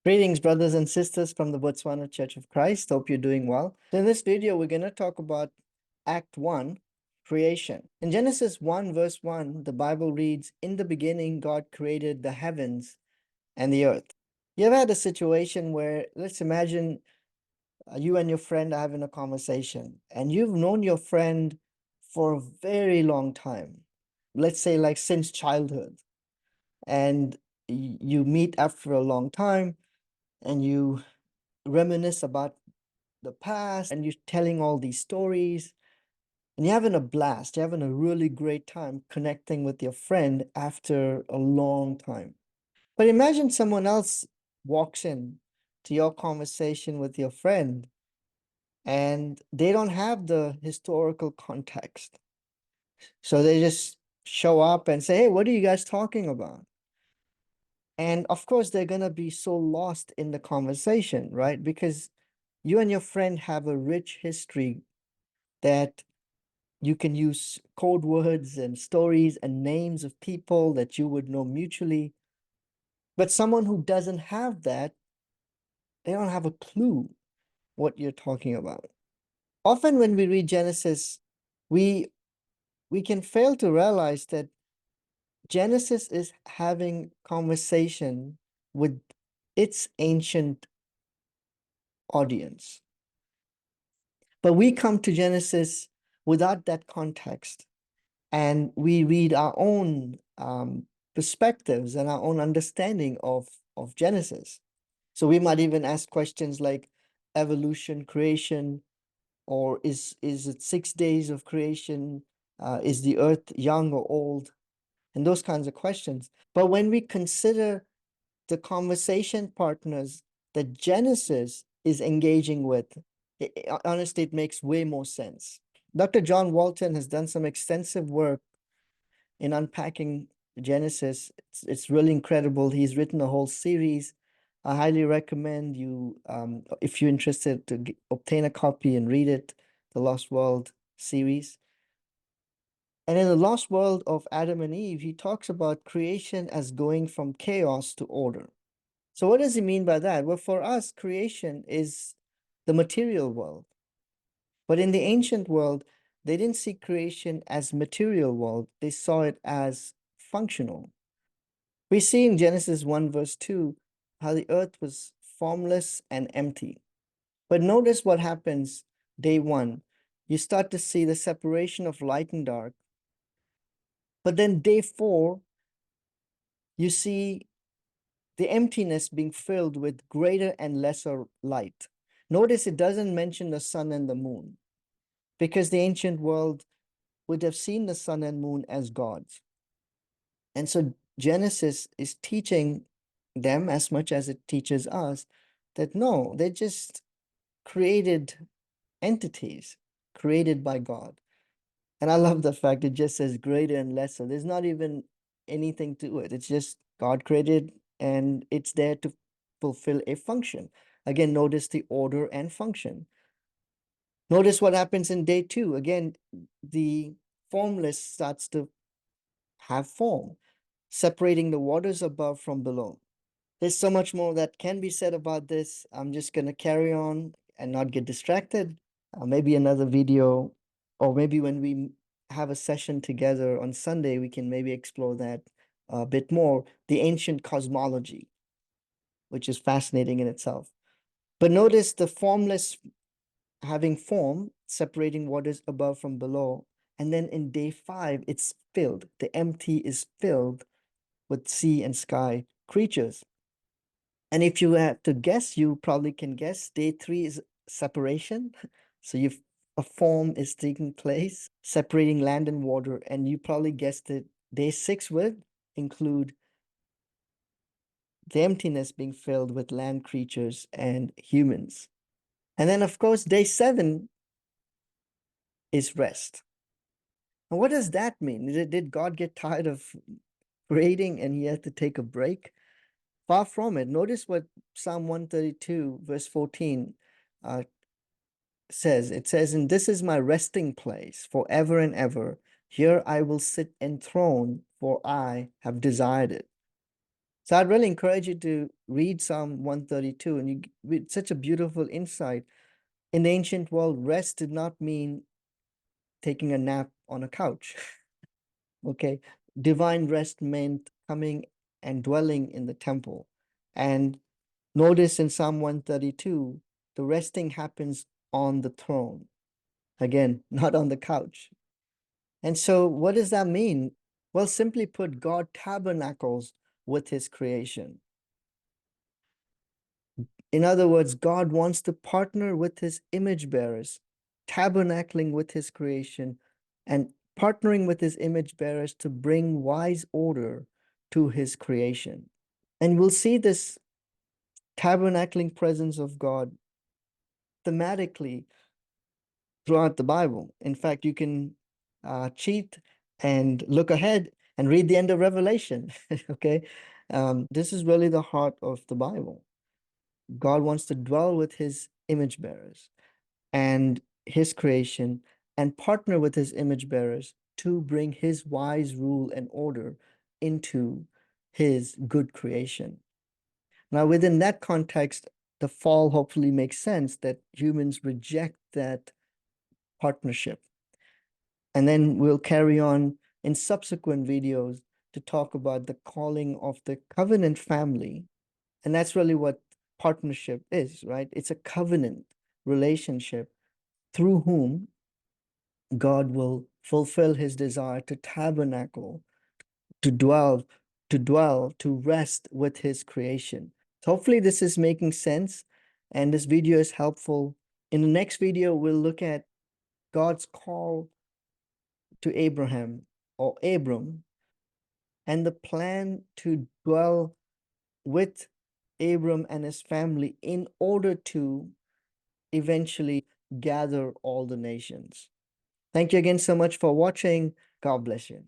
Greetings, brothers and sisters from the Botswana Church of Christ. Hope you're doing well. So in this video, we're going to talk about Act 1, creation. In Genesis 1, verse 1, the Bible reads, "In the beginning, God created the heavens and the earth." You ever had a situation where, let's imagine you and your friend are having a conversation, and you've known your friend for a very long time, let's say like since childhood, and you meet after a long time, and you reminisce about the past, and you're telling all these stories, and you're having a blast. You're having a really great time connecting with your friend after a long time. But imagine someone else walks in to your conversation with your friend, and they don't have the historical context. So they just show up and say, "Hey, what are you guys talking about?" And of course, they're going to be so lost in the conversation, right? Because you and your friend have a rich history that you can use code words and stories and names of people that you would know mutually. But someone who doesn't have that, they don't have a clue what you're talking about. Often when we read Genesis, we we can fail to realize that Genesis is having conversation with its ancient audience. But we come to Genesis without that context, and we read our own perspectives and our own understanding of Genesis. So we might even ask questions like evolution, creation, or is it 6 days of creation? Is the earth young or old? And those kinds of questions. But when we consider the conversation partners that Genesis is engaging with, honestly, it makes way more sense. Dr. John Walton has done some extensive work in unpacking Genesis. It's really incredible. He's written a whole series. I highly recommend you, if you're interested, to obtain a copy and read it, the Lost World series. And in the Lost World of Adam and Eve, he talks about creation as going from chaos to order. So what does he mean by that? Well, for us, creation is the material world. But in the ancient world, they didn't see creation as material world. They saw it as functional. We see in Genesis 1 verse 2 how the earth was formless and empty. But notice what happens day 1. You start to see the separation of light and dark. But then day 4, you see the emptiness being filled with greater and lesser light. Notice it doesn't mention the sun and the moon, because the ancient world would have seen the sun and moon as gods. And so Genesis is teaching them as much as it teaches us that no, they're just created entities created by God. And I love the fact it just says greater and lesser. There's not even anything to it. It's just God created, and it's there to fulfill a function. Again, notice the order and function. Notice what happens in day 2. Again, the formless starts to have form, separating the waters above from below. There's so much more that can be said about this. I'm just going to carry on and not get distracted. Maybe another video, or maybe when we have a session together on Sunday, we can maybe explore that a bit more. The ancient cosmology, which is fascinating in itself. But notice the formless having form, separating what is above from below. And then in day 5, it's filled. The empty is filled with sea and sky creatures. And if you have to guess, you probably can guess day 3 is separation. So a form is taking place, separating land and water. And you probably guessed it. Day 6 would include the emptiness being filled with land creatures and humans. And then, of course, day 7 is rest. And what does that mean? Did God get tired of creating and he had to take a break? Far from it. Notice what Psalm 132, verse 14 says. It says, "And this is my resting place forever and ever. Here I will sit enthroned, for I have desired it." So I'd really encourage you to read Psalm 132, and with such a beautiful insight. In the ancient world, rest did not mean taking a nap on a couch. Okay. Divine rest meant coming and dwelling in the temple. And notice in Psalm 132, the resting happens on the throne. Again, not on the couch. And so, what does that mean? Well, simply put, God tabernacles with his creation. In other words, God wants to partner with his image bearers, tabernacling with his creation and partnering with his image bearers to bring wise order to his creation. And we'll see this tabernacling presence of God thematically throughout the Bible. In fact, you can cheat and look ahead and read the end of Revelation. Okay. This is really the heart of the Bible. God wants to dwell with his image bearers and his creation and partner with his image bearers to bring his wise rule and order into his good creation. Now, within that context, the fall hopefully makes sense that humans reject that partnership. And then we'll carry on in subsequent videos to talk about the calling of the covenant family. And that's really what partnership is, right? It's a covenant relationship through whom God will fulfill his desire to tabernacle, to rest with his creation. So hopefully this is making sense and this video is helpful. In the next video, we'll look at God's call to Abraham or Abram and the plan to dwell with Abram and his family in order to eventually gather all the nations. Thank you again so much for watching. God bless you.